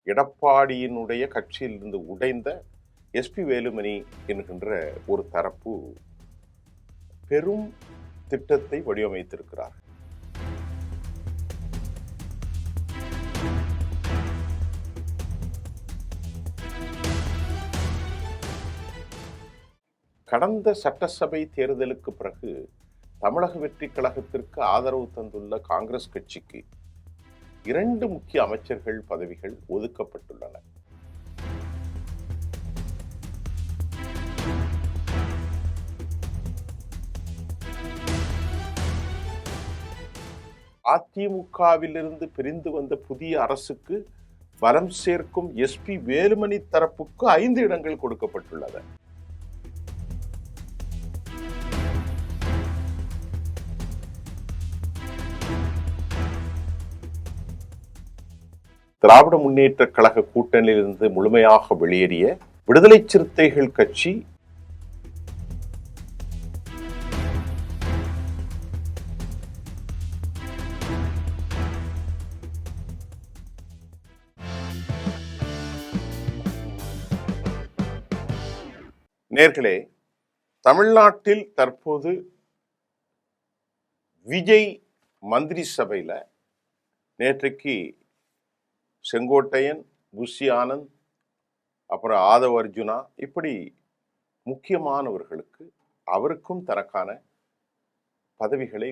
எடப்பாடியினுடைய கட்சியிலிருந்து உடைந்த எஸ்பி வேலுமணி என்கின்ற ஒரு தரப்பு பெரும் திட்டத்தை வடிவமைத்திருக்கிறார். கடந்த சட்டசபை தேர்தலுக்கு பிறகு தமிழக வெற்றி கழகத்திற்கு ஆதரவு தந்துள்ள காங்கிரஸ் கட்சிக்கு 2 முக்கிய அமைச்சர்கள் பதவிகள் ஒதுக்கப்பட்டுள்ளன. அதிமுகவிலிருந்து பிரிந்து வந்த புதிய அரசுக்கு பலம் சேர்க்கும் எஸ்பி வேலுமணி தரப்புக்கு 5 இடங்கள் கொடுக்கப்பட்டுள்ளது. திராவிட முன்னேற்ற கழக கூட்டணியிலிருந்து முழுமையாக வெளியேறிய விடுதலை சிறுத்தைகள் கட்சி நேர்களே, தமிழ்நாட்டில் தற்போது விஜய் மந்திரி சபையில நேற்றைக்கு செங்கோட்டையன், புஷி ஆனந்த், அப்புறம் ஆதவ் அர்ஜுனா, இப்படி முக்கியமானவர்களுக்கு அவருக்கும் தனக்கான பதவிகளை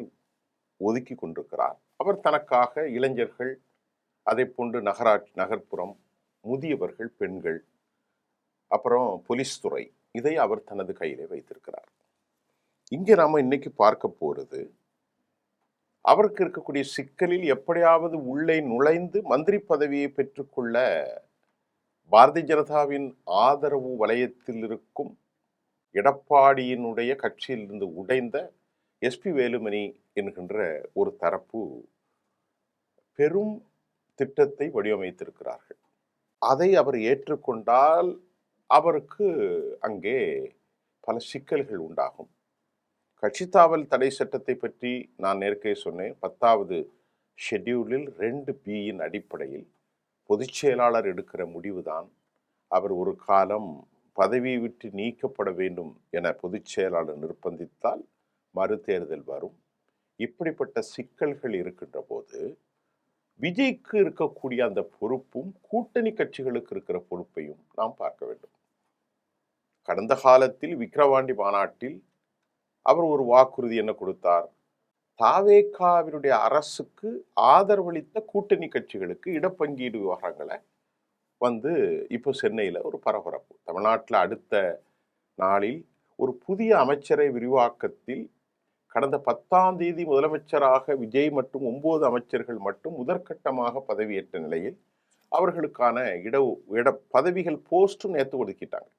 ஒதுக்கி கொண்டிருக்கிறார். அவர் தனக்காக இளைஞர்கள், அதை போன்று நகர்ப்புறம், முதியவர்கள், பெண்கள், அப்புறம் போலீஸ் துறை, இதை அவர் தனது கையிலே வைத்திருக்கிறார். இங்கே நாம இன்னைக்கு பார்க்க போறது, அவருக்கு இருக்கக்கூடிய சிக்கலில் எப்படியாவது உள்ளே நுழைந்து மந்திரி பதவியை பெற்றுக்கொள்ள பாரதிய ஜனதாவின் ஆதரவு வலயத்தில் இருக்கும் எடப்பாடியினுடைய கட்சியிலிருந்து உடைந்த எஸ்பி வேலுமணி என்கின்ற ஒரு தரப்பு பெரும் திட்டத்தை வடிவமைத்திருக்கிறார்கள். அதை அவர் ஏற்றுக்கொண்டால் அவருக்கு அங்கே பல சிக்கல்கள் உண்டாகும். கட்சித்தாவல் தடை சட்டத்தை பற்றி நான் நேர்க்கே சொன்னேன். 10வது ஷெட்யூலில் 2B அடிப்படையில் பொதுச் செயலாளர் எடுக்கிற முடிவுதான் அவர் ஒரு காலம் பதவியை விட்டு நீக்கப்பட வேண்டும் என பொதுச் செயலாளர் நிர்பந்தித்தால் மறு தேர்தல் வரும். இப்படிப்பட்ட சிக்கல்கள் இருக்கின்ற போது விஜய்க்கு இருக்கக்கூடிய அந்த பொறுப்பும் கூட்டணி கட்சிகளுக்கு இருக்கிற பொறுப்பையும் நாம் பார்க்க வேண்டும். கடந்த காலத்தில் விக்கிரவாண்டி மாநாட்டில் அவர் ஒரு வாக்குறுதி என்ன கொடுத்தார்? தாவேகாவினுடைய அரசுக்கு ஆதரவளித்த கூட்டணி கட்சிகளுக்கு இடப்பங்கீடு விவகாரங்களை இப்போ சென்னையில் ஒரு பரபரப்பு. தமிழ்நாட்டில் அடுத்த நாளில் ஒரு புதிய அமைச்சரை விரிவாக்கத்தில் கடந்த 10ஆம் தேதி முதலமைச்சராக விஜய் மற்றும் 9 அமைச்சர்கள் மட்டும் முதற்கட்டமாக பதவியேற்ற நிலையில் அவர்களுக்கான பதவிகள் போஸ்டும் நேற்று ஒதுக்கிட்டாங்க.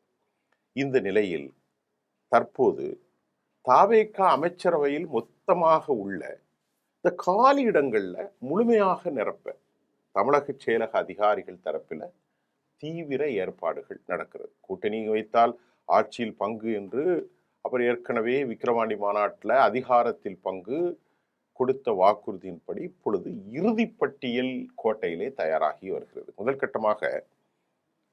இந்த நிலையில் தற்போது தாவேகா அமைச்சரவையில் மொத்தமாக உள்ள இந்த காலி இடங்கள்ல முழுமையாக நிரப்ப தமிழக செயலக அதிகாரிகள் தரப்பில் தீவிர ஏற்பாடுகள் நடக்கிறது. கூட்டணி வைத்தால் ஆட்சியில் பங்கு என்று அவர் ஏற்கனவே விக்கிரவாண்டி மாநாட்டில் அதிகாரத்தில் பங்கு கொடுத்த வாக்குறுதியின்படி இப்பொழுது இறுதிப்பட்டியல் கோட்டையிலே தயாராகி வருகிறது. முதல் கட்டமாக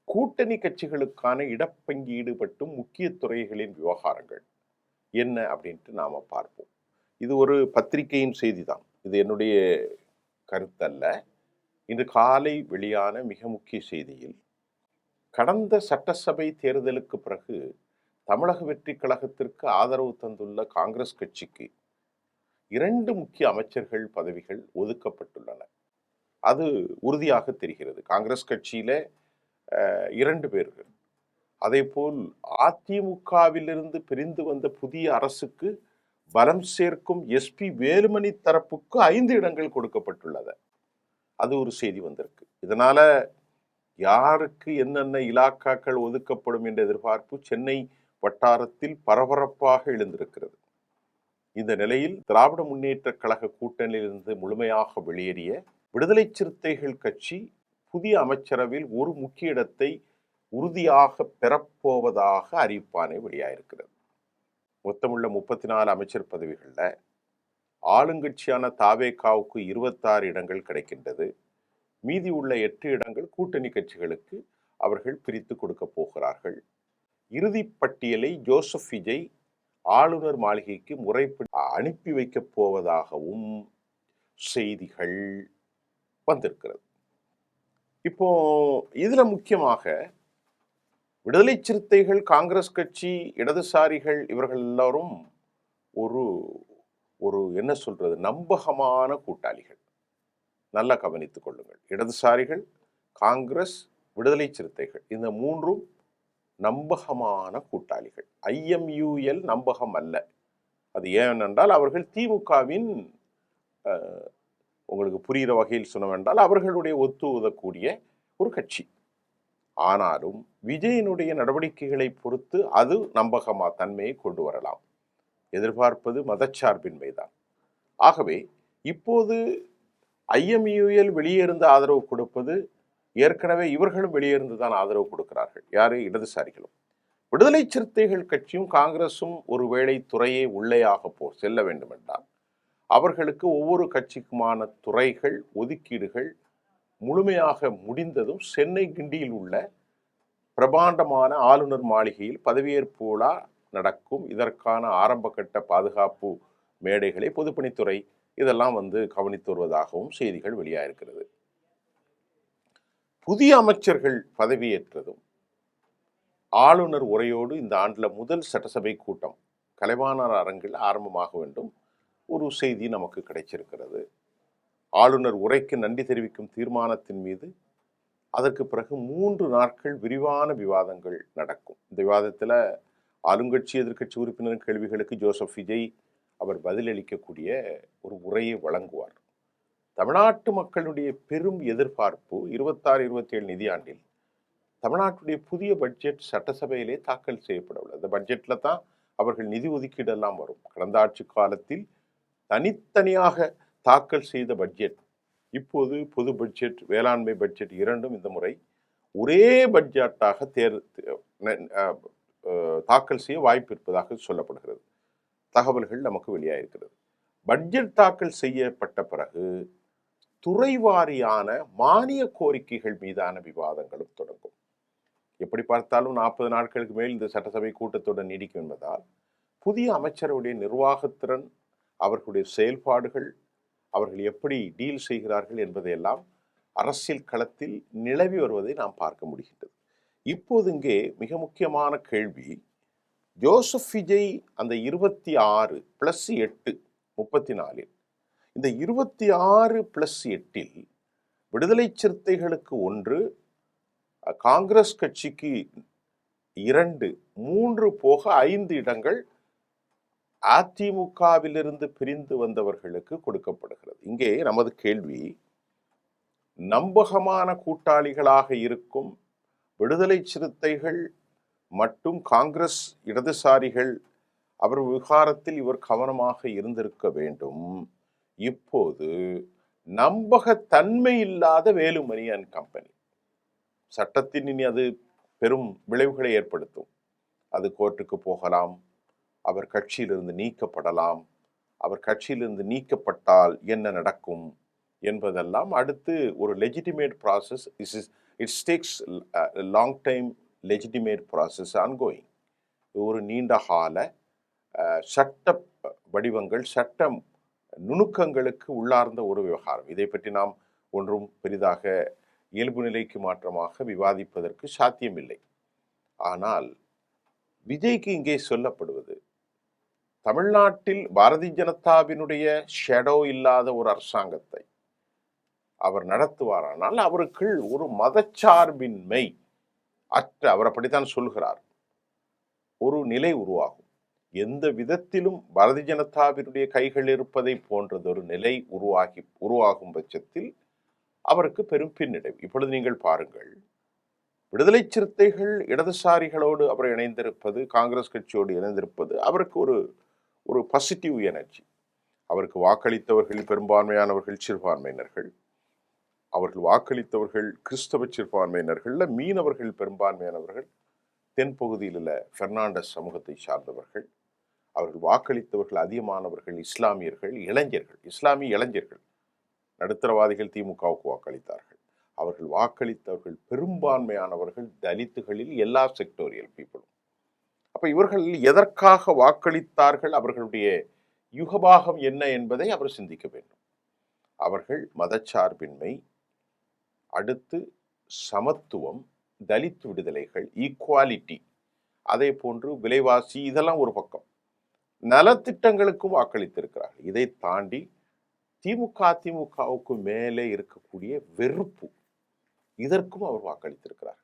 கூட்டணி கட்சிகளுக்கான இடப்பங்கீடு மற்றும் முக்கிய துறைகளின் விவகாரங்கள் என்ன அப்படின்ட்டு நாம பார்ப்போம். இது ஒரு பத்திரிகையின் செய்தி தான், இது என்னுடைய கருத்தல்ல. இன்று காலை வெளியான மிக முக்கிய செய்தியில், கடந்த சட்டசபை தேர்தலுக்கு பிறகு தமிழக வெற்றி கழகத்திற்கு ஆதரவு தந்துள்ள காங்கிரஸ் கட்சிக்கு 2 முக்கிய அமைச்சர்கள் பதவிகள் ஒதுக்கப்பட்டுள்ளன. அது உறுதியாக தெரிகிறது. காங்கிரஸ் கட்சியில 2 பேர்கள், அதே போல் அதிமுகவிலிருந்து பிரிந்து வந்த புதிய அரசுக்கு பலம் சேர்க்கும் எஸ்பி வேலுமணி தரப்புக்கு 5 இடங்கள் கொடுக்கப்பட்டுள்ளது. அது ஒரு செய்தி வந்திருக்கு. இதனால யாருக்கு என்னென்ன இலாக்காக்கள் ஒதுக்கப்படும் என்ற எதிர்பார்ப்பு சென்னை வட்டாரத்தில் பரபரப்பாக எழுந்திருக்கிறது. இந்த நிலையில் திராவிட முன்னேற்ற கழக கூட்டணியிலிருந்து முழுமையாக வெளியேறிய விடுதலை சிறுத்தைகள் கட்சி புதிய அமைச்சரவையில் ஒரு முக்கிய இடத்தை உறுதியாக பெறப்போவதாக அறிவிப்பானே வெளியாயிருக்கிறது. மொத்தமுள்ள 34 அமைச்சர் பதவிகளில் ஆளுங்கட்சியான தாவேகாவுக்கு 26 இடங்கள் கிடைக்கின்றது. மீதி உள்ள 8 இடங்கள் கூட்டணி கட்சிகளுக்கு அவர்கள் பிரித்து கொடுக்க போகிறார்கள். இறுதி பட்டியலை ஜோசப் விஜய் ஆளுநர் மாளிகைக்கு முறைப்படி அனுப்பி வைக்கப் போவதாகவும் செய்திகள் வந்திருக்கிறது. இப்போ இதுல முக்கியமாக விடுதலை சிறுத்தைகள், காங்கிரஸ் கட்சி, இடதுசாரிகள் இவர்கள் எல்லாரும் ஒரு ஒரு என்ன சொல்றது, நம்பகமான கூட்டாளிகள். நல்லா கவனித்துக் கொள்ளுங்கள். இடதுசாரிகள், காங்கிரஸ், விடுதலை சிறுத்தைகள் இந்த மூன்றும் நம்பகமான கூட்டாளிகள். IMUL நம்பகம் அல்ல. அது ஏனென்றால் அவர்கள் திமுகவின் உங்களுக்கு புரிகிற வகையில் சொன்னவென்றால் அவர்களுடைய ஒத்து உதக்கூடிய ஒரு கட்சி. ஆனாலும் விஜயனுடைய நடவடிக்கைகளை பொறுத்து அது நம்பகமா தன்மையை கொண்டு வரலாம். எதிர்பார்ப்பது மதச்சார்பின்மைதான். ஆகவே இப்போது IMUL வெளியே இருந்து ஆதரவு கொடுப்பது, ஏற்கனவே இவர்களும் வெளியே இருந்துதான் ஆதரவு கொடுக்கிறார்கள். யாரு? இடதுசாரிகளும். விடுதலை சிறுத்தைகள் கட்சியும் காங்கிரசும் ஒருவேளை துறையை உள்ளேயாக செல்ல வேண்டும் என்றால் அவர்களுக்கு ஒவ்வொரு கட்சிக்குமான துறைகள், ஒதுக்கீடுகள் முழுமையாக முடிந்ததும் சென்னை கிண்டியில் உள்ள பிரபாண்டமான ஆளுநர் மாளிகையில் பதவியேற்பு விழா நடக்கும். இதற்கான ஆரம்ப கட்ட பாதுகாப்பு மேடைகளை பொதுப்பணித்துறை இதெல்லாம் கவனித்து வருவதாகவும் செய்திகள் வெளியாயிருக்கிறது. புதிய அமைச்சர்கள் பதவியேற்றதும் ஆளுநர் உரையோடு இந்த ஆண்டுல முதல் சட்டசபை கூட்டம் கலைவாணர் அரங்கில் ஆரம்பமாக வேண்டும் ஒரு செய்தி நமக்கு கிடைச்சிருக்கிறது. ஆளுநர் உரைக்கு நன்றி தெரிவிக்கும் தீர்மானத்தின் மீது அதற்கு பிறகு 3 நாட்கள் விரிவான விவாதங்கள் நடக்கும். இந்த விவாதத்தில் ஆளுங்கட்சி, எதிர்கட்சி உறுப்பினர் கேள்விகளுக்கு ஜோசப் விஜய் அவர் பதிலளிக்கக்கூடிய ஒரு உரையை வழங்குவார். தமிழ்நாட்டு மக்களுடைய பெரும் எதிர்பார்ப்பு 26-27 நிதியாண்டில் தமிழ்நாட்டுடைய புதிய பட்ஜெட் சட்டசபையிலே தாக்கல் செய்யப்பட உள்ளது. அந்த பட்ஜெட்ல தான் அவர்கள் நிதி ஒதுக்கீடு எல்லாம் வரும். கடந்த ஆட்சி காலத்தில் தனித்தனியாக தாக்கல் செய்த பட்ஜெட் இப்போது பொது பட்ஜெட், வேளாண்மை பட்ஜெட் இரண்டும் இந்த முறை ஒரே பட்ஜெட்டாக தாக்கல் செய்ய வாய்ப்பு இருப்பதாக சொல்லப்படுகிறது. தகவல்கள் நமக்கு வெளியாயிருக்கிறது. பட்ஜெட் தாக்கல் செய்யப்பட்ட பிறகு துறை வாரியான மானிய கோரிக்கைகள் மீதான விவாதங்களும் தொடங்கும். எப்படி பார்த்தாலும் 40 நாட்களுக்கு மேல் இந்த சட்டசபை கூட்டத்தொடர் நீடிக்கும் என்பதால் புதிய அமைச்சருடைய நிர்வாகத்திறன், அவர்களுடைய செயல்பாடுகள், அவர்கள் எப்படி டீல் செய்கிறார்கள் என்பதையெல்லாம் அரசியல் களத்தில் நிலவி வருவதை நாம் பார்க்க முடிகின்றது. இப்போது இங்கே மிக முக்கியமான கேள்வி, ஜோசப் விஜய் அந்த 26 + 8 34 இந்த 26 + 8 விடுதலை சிறுத்தைகளுக்கு 1, காங்கிரஸ் கட்சிக்கு 2, 3 போக 5 இடங்கள் அதிமுகவிலிருந்து பிரிந்து வந்தவர்களுக்கு கொடுக்கப்படுகிறது. இங்கே நமது கேள்வி, நம்பகமான கூட்டாளிகளாக இருக்கும் விடுதலை சிறுத்தைகள் மற்றும் காங்கிரஸ், இடதுசாரிகள் அவர் விவகாரத்தில் இவர் கவனமாக இருந்திருக்க வேண்டும். இப்போது நம்பகத்தன்மை இல்லாத வேலுமணி அண்ட் கம்பெனி சட்டத்தின் இனி அது பெரும் விளைவுகளை ஏற்படுத்தும். அது கோர்ட்டுக்கு போகலாம், அவர் கட்சியிலிருந்து நீக்கப்படலாம். அவர் கட்சியிலிருந்து நீக்கப்பட்டால் என்ன நடக்கும் என்பதெல்லாம் அடுத்து ஒரு legitimate process. It's tax long time legitimate process ongoing. ஒரு நீண்ட கால சட்ட வடிவங்கள், சட்டம் நுணுக்கங்களுக்கு உள்ளார்ந்த ஒரு விவகாரம். இதை பற்றி நாம் ஒன்றும் பெரிதாக இயல்பு நிலைக்கு மாற்றமாக விவாதிப்பதற்கு சாத்தியமில்லை. ஆனால் விஜய்க்கு இங்கே சொல்லப்படுவது, தமிழ்நாட்டில் பாரதிய ஜனதாவினுடைய ஷேடோ இல்லாத ஒரு அரசாங்கத்தை அவர் நடத்துவாரானால் அவருக்கு ஒரு மதச்சார்பின்மை அற்ற, அவர் அப்படித்தான் சொல்கிறார், ஒரு நிலை உருவாகும். எந்த விதத்திலும் பாரதிய ஜனதாவினுடைய கைகள் இருப்பதை போன்றது ஒரு நிலை உருவாகும் பட்சத்தில் அவருக்கு பெரும் பின்னடைவு. இப்பொழுது நீங்கள் பாருங்கள், விடுதலை சிறுத்தைகள் இடதுசாரிகளோடு அவர் இணைந்திருப்பது, காங்கிரஸ் கட்சியோடு இணைந்திருப்பது அவருக்கு ஒரு பாசிட்டிவ் எனர்ஜி. அவருக்கு வாக்களித்தவர்கள் பெரும்பான்மையானவர்கள் சிறுபான்மையினர்கள். அவர்கள் வாக்களித்தவர்கள் கிறிஸ்தவ சிறுபான்மையினர்கள், மீனவர்கள் பெரும்பான்மையானவர்கள், தென்பகுதியில் உள்ள பெர்னாண்டஸ் சமூகத்தை சார்ந்தவர்கள். அவர்கள் வாக்களித்தவர்கள் அதிகமானவர்கள் இஸ்லாமியர்கள், இளைஞர்கள், இஸ்லாமிய இளைஞர்கள். நடுத்தரவாதிகள் திமுகவுக்கு வாக்களித்தார்கள். அவர்கள் வாக்களித்தவர்கள் பெரும்பான்மையானவர்கள் தலித்துகளில் எல்லா செக்டோரியல் பீப்புளும். அப்ப இவர்கள் எதற்காக வாக்களித்தார்கள், அவர்களுடைய யுகபாகம் என்ன என்பதை அவர் சிந்திக்க வேண்டும். அவர்கள் மதச்சார்பின்மை, அடுத்து சமத்துவம், தலித் விடுதலைகள், ஈக்குவாலிட்டி, அதே போன்று விலைவாசி, இதெல்லாம் ஒரு பக்கம். நலத்திட்டங்களுக்கும் வாக்களித்திருக்கிறார்கள். இதை தாண்டி திமுகவுக்கு மேலே இருக்கக்கூடிய வெறுப்பு, இதற்கும் அவர் வாக்களித்திருக்கிறார்கள்.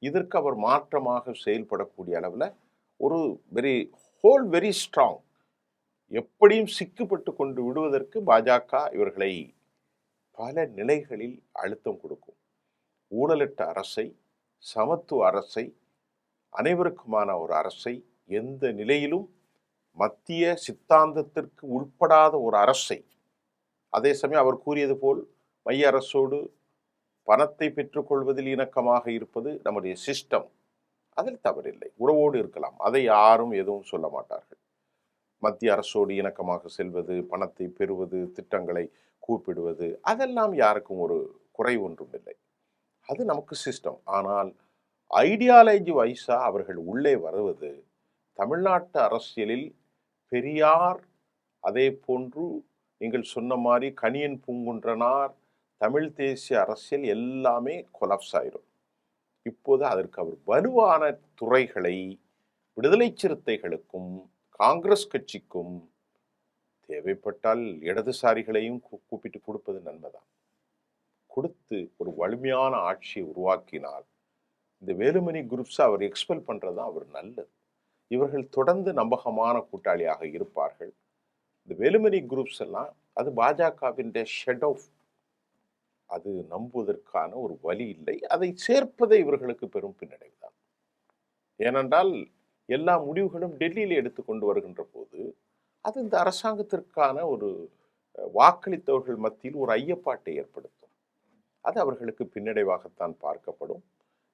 இதற்கு அவர் மாற்றமாக செயல்படக்கூடிய அளவில் ஒரு வெரி ஸ்ட்ராங், எப்படியும் சிக்கப்பட்டு கொண்டு விடுவதற்கு பாஜக இவர்களை பல நிலைகளில் அழுத்தம் கொடுக்கும். ஊழலற்ற அரசை, சமத்துவ அரசை, அனைவருக்குமான ஒரு அரசை, எந்த நிலையிலும் மத்திய சித்தாந்தத்திற்கு உட்படாத ஒரு அரசை, அதே சமயம் அவர் கூறியது போல் மைய அரசோடு பணத்தை பெற்றுக்கொள்வதில் இணக்கமாக இருப்பது நம்முடைய சிஸ்டம், அதில் தவறில்லை, உறவோடு இருக்கலாம், அதை யாரும் எதுவும் சொல்ல மாட்டார்கள். மத்திய அரசோடு இணக்கமாக செல்வது, பணத்தை பெறுவது, திட்டங்களை கூப்பிடுவது, அதெல்லாம் யாருக்கும் ஒரு குறை ஒன்றும் இல்லை, அது நமக்கு சிஸ்டம். ஆனால் ஐடியாலஜி வைஸா அவர்கள் உள்ளே வருவது தமிழ்நாட்டு அரசியலில் பெரியார், அதே போன்று நீங்கள் சொன்ன மாதிரி கணியன் பூங்குன்றனார், தமிழ் தேசிய அரசியல் எல்லாமே கொலாப்ஸ் ஆயிரும். இப்போது அதற்கு அவர் வலுவான துறைகளை விடுதலை சிறுத்தைகளுக்கும் காங்கிரஸ் கட்சிக்கும், தேவைப்பட்டால் இடதுசாரிகளையும் கூப்பிட்டு கொடுப்பது நன்மைதான், கொடுத்து ஒரு வலிமையான ஆட்சியை உருவாக்கினால் இந்த வேலுமணி குரூப்ஸ் அவர் எக்ஸ்பெல் பண்றது அவர் நல்லது. இவர்கள் தொடர்ந்து நம்பகமான கூட்டாளியாக இருப்பார்கள். இந்த வேலுமணி குரூப்ஸ் எல்லாம் அது பாஜகவின் ஷெட் ஆஃப், அது நம்புவதற்கான ஒரு வழி இல்லை. அதை சேர்ப்பதை இவர்களுக்கு பெரும் பின்னடைவு தான். ஏனென்றால் எல்லா முடிவுகளும் டெல்லியில் எடுத்துக்கொண்டு வருகின்ற போது அது இந்த அரசாங்கத்திற்கான ஒரு வாக்களித்தவர்கள் மத்தியில் ஒரு ஐயப்பாட்டை ஏற்படுத்தும். அது அவர்களுக்கு பின்னடைவாகத்தான் பார்க்கப்படும்.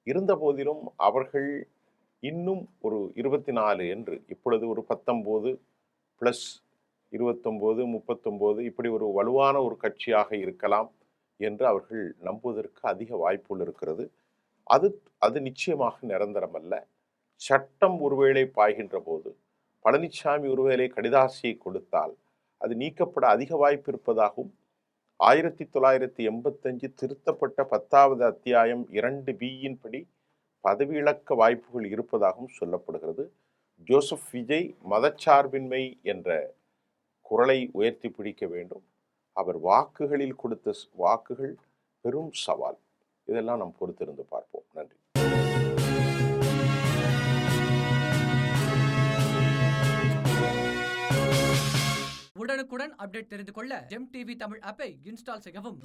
இருந்த போதிலும் அவர்கள் இன்னும் ஒரு 24 என்று, இப்பொழுது ஒரு 19 + 29, 39 இப்படி ஒரு வலுவான ஒரு கட்சியாக இருக்கலாம் என்று அவர்கள் நம்புவதற்கு அதிக வாய்ப்புகள் இருக்கிறது. அது நிச்சயமாக நிரந்தரம் அல்ல. சட்டம் ஒருவேளை பாய்கின்ற போது, பழனிசாமி ஒருவேளை கடிதாசியை கொடுத்தால் அது நீக்கப்பட அதிக வாய்ப்பு இருப்பதாகவும் 1985 திருத்தப்பட்ட 10வது அத்தியாயம் 2B படி பதவி இழக்க வாய்ப்புகள் இருப்பதாகவும் சொல்லப்படுகிறது. ஜோசப் விஜய் மதச்சார்பின்மை என்ற குரலை உயர்த்தி பிடிக்க வேண்டும். அவர் வாக்குகளில் கொடுத்த வாக்குகள் பெரும் சவால். இதெல்லாம் நாம் பொறுத்திருந்து பார்ப்போம். நன்றி. உடனுக்குடன் அப்டேட் தெரிந்து கொள்ள ஜெம் டிவி தமிழ் ஆப்பை இன்ஸ்டால் செய்யவும்.